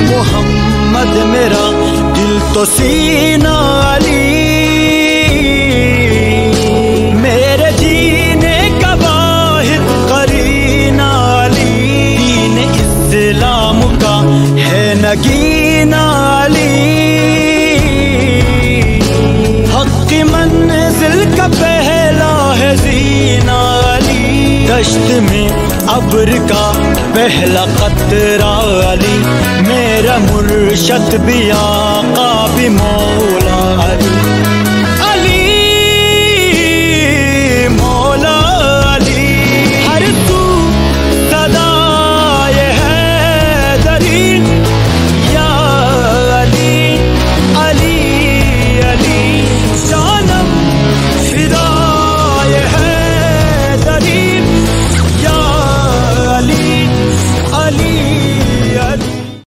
मोहम्मद मेरा दिल तो सीना अली। मेरे जीने का वाहिद करीना अली, दीन इस्लाम का है नगीना अली। हक की मंजिल का पहला है जीना अली, दश्त में अब्र का पहला कतरा अली। मेरा मुर्शद भी आका भी मौला